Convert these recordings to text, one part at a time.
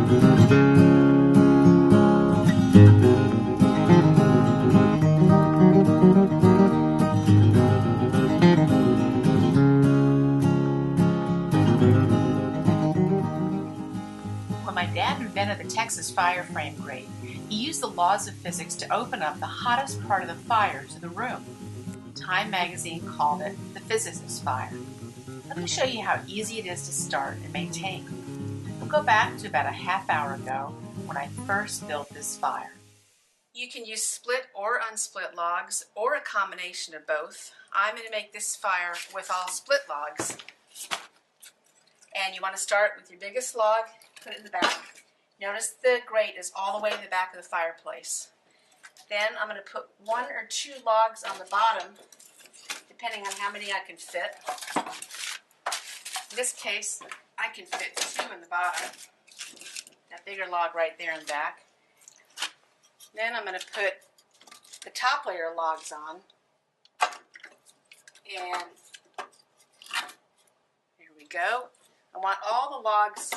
When my dad invented the Texas Fireframe grate, he used the laws of physics to open up the hottest part of the fire to the room. Time magazine called it the physicist's fire. Let me show you how easy it is to start and maintain. We'll go back to about a half hour ago when I first built this fire. You can use split or unsplit logs or a combination of both. I'm going to make this fire with all split logs. And you want to start with your biggest log, put it in the back. Notice the grate is all the way in the back of the fireplace. Then I'm going to put 1 or 2 logs on the bottom, depending on how many I can fit. In this case, I can fit 2 in the bottom. That bigger log right there in the back. Then I'm going to put the top layer logs on. And there we go. I want all the logs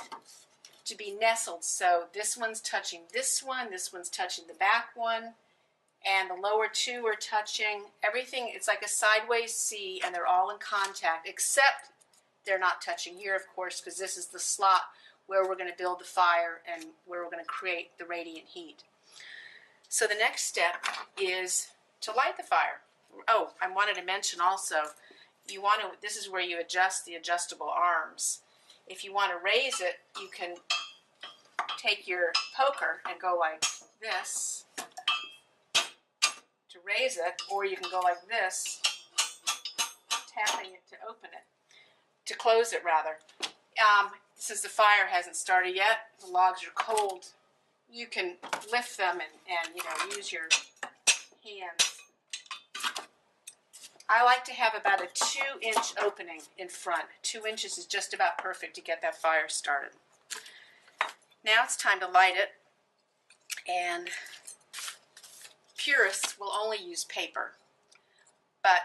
to be nestled, so this one's touching this one's touching the back one, and the lower 2 are touching everything. It's like a sideways C, and they're all in contact, except they're not touching here, of course, because this is the slot where we're going to build the fire and where we're going to create the radiant heat. So the next step is to light the fire. Oh, I wanted to mention also, this is where you adjust the adjustable arms. If you want to raise it, you can take your poker and go like this to raise it, or you can go like this, tapping it to open it, to close it rather. Since the fire hasn't started yet, the logs are cold, you can lift them and use your hands. I like to have about a 2-inch opening in front. 2 inches is just about perfect to get that fire started. Now it's time to light it, and purists will only use paper, but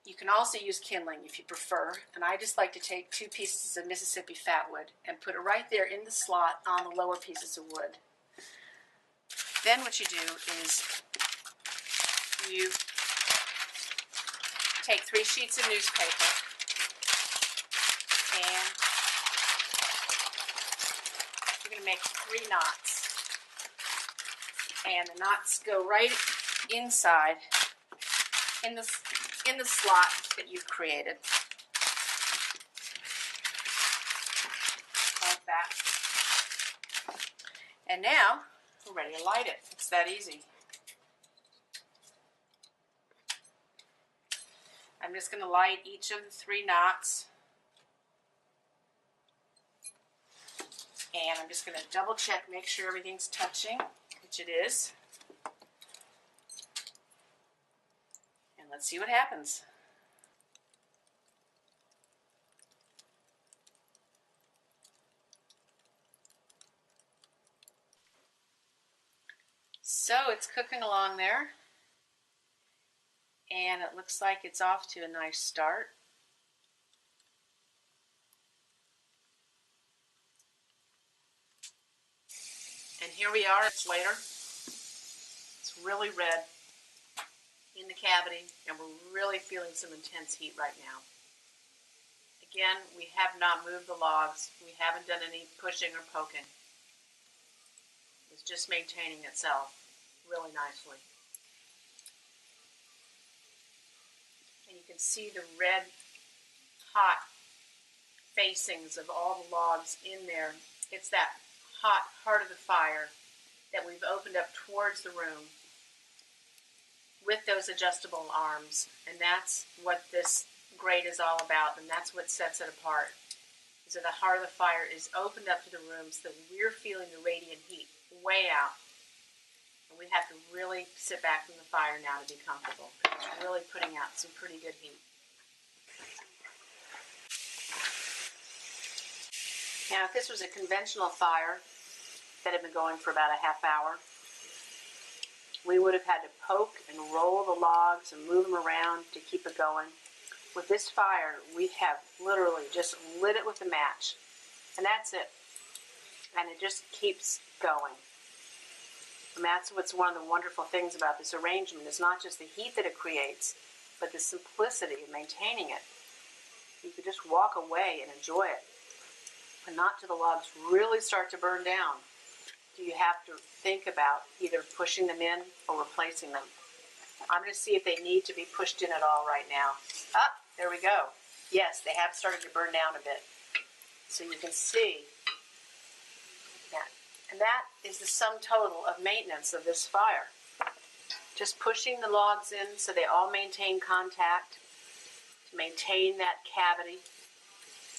you can also use kindling if you prefer, and I just like to take 2 pieces of Mississippi fatwood and put it right there in the slot on the lower pieces of wood. Then what you do is you take 3 sheets of newspaper and you're going to make 3 knots. And the knots go right inside in the slot that you've created. Like that. And now we're ready to light it. It's that easy. I'm just going to light each of the 3 knots, and I'm just going to double check, make sure everything's touching, which it is, and let's see what happens. So it's cooking along there. And it looks like it's off to a nice start. And here we are, it's later. It's really red in the cavity, and we're really feeling some intense heat right now. Again, we have not moved the logs. We haven't done any pushing or poking. It's just maintaining itself really nicely. And you can see the red, hot facings of all the logs in there. It's that hot heart of the fire that we've opened up towards the room with those adjustable arms. And that's what this grate is all about, and that's what sets it apart. So the heart of the fire is opened up to the room so that we're feeling the radiant heat way out. And we have to really sit back from the fire now to be comfortable. It's really putting out some pretty good heat. Now, if this was a conventional fire that had been going for about a half hour, we would have had to poke and roll the logs and move them around to keep it going. With this fire, we have literally just lit it with a match, and that's it. and it just keeps going. And that's what's one of the wonderful things about this arrangement, is not just the heat that it creates, but the simplicity of maintaining it. You could just walk away and enjoy it, and not till the logs really start to burn down do you have to think about either pushing them in or replacing them. I'm going to see if they need to be pushed in at all right now. Ah, there we go. Yes, they have started to burn down a bit. So you can see that. And that is the sum total of maintenance of this fire. Just pushing the logs in so they all maintain contact, to maintain that cavity.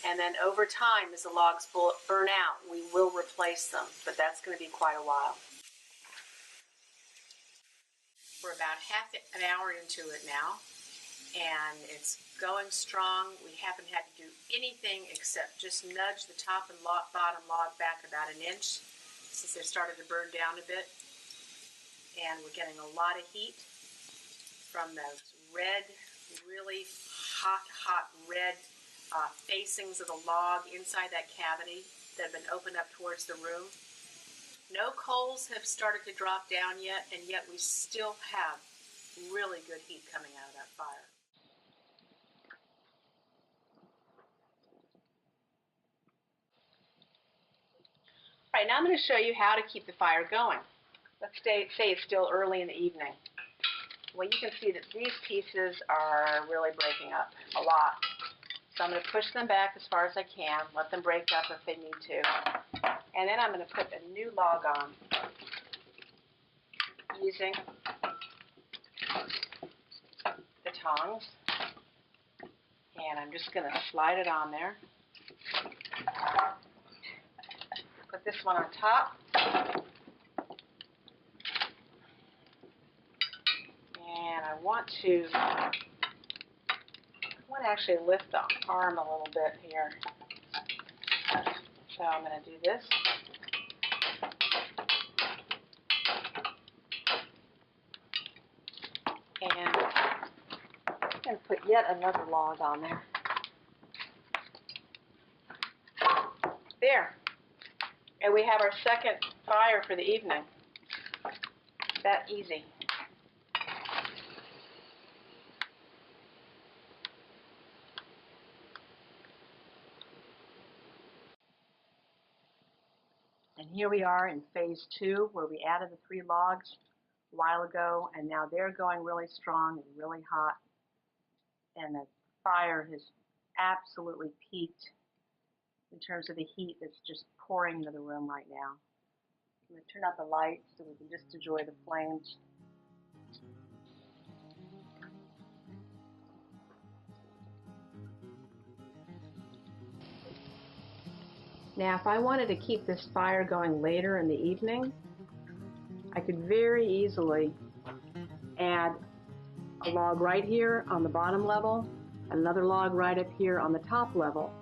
And then over time, as the logs burn out, we will replace them, but that's going to be quite a while. We're about half an hour into it now, and it's going strong. We haven't had to do anything except just nudge the top and bottom log back about an inch since they've started to burn down a bit. And we're getting a lot of heat from those red, really hot red facings of the log inside that cavity that have been opened up towards the room. No coals have started to drop down yet, and yet we still have really good heat coming out of that fire. All right, now I'm going to show you how to keep the fire going. Let's say it's still early in the evening. Well, you can see that these pieces are really breaking up a lot. So I'm going to push them back as far as I can, let them break up if they need to. And then I'm going to put a new log on using the tongs. And I'm just going to slide it on there. Put this one on top. And I want to actually lift the arm a little bit here. So I'm going to do this. And I'm going to put yet another log on there. There. And we have our second fire for the evening. That easy. And here we are in phase 2, where we added the 3 logs a while ago, and now they're going really strong and really hot. And the fire has absolutely peaked in terms of the heat that's just pouring into the room right now. I'm going to turn out the lights so we can just enjoy the flames. Now, if I wanted to keep this fire going later in the evening, I could very easily add a log right here on the bottom level, another log right up here on the top level.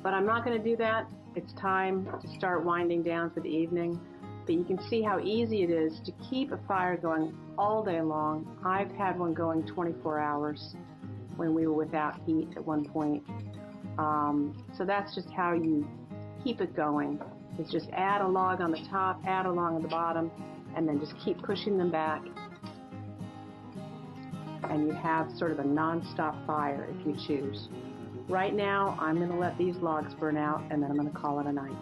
But I'm not going to do that. It's time to start winding down for the evening. But you can see how easy it is to keep a fire going all day long. I've had one going 24 hours when we were without heat at one point. So that's just how you keep it going. Is just add a log on the top, add a log on the bottom, and then just keep pushing them back. And you have sort of a non-stop fire if you choose. Right now, I'm going to let these logs burn out, and then I'm going to call it a night.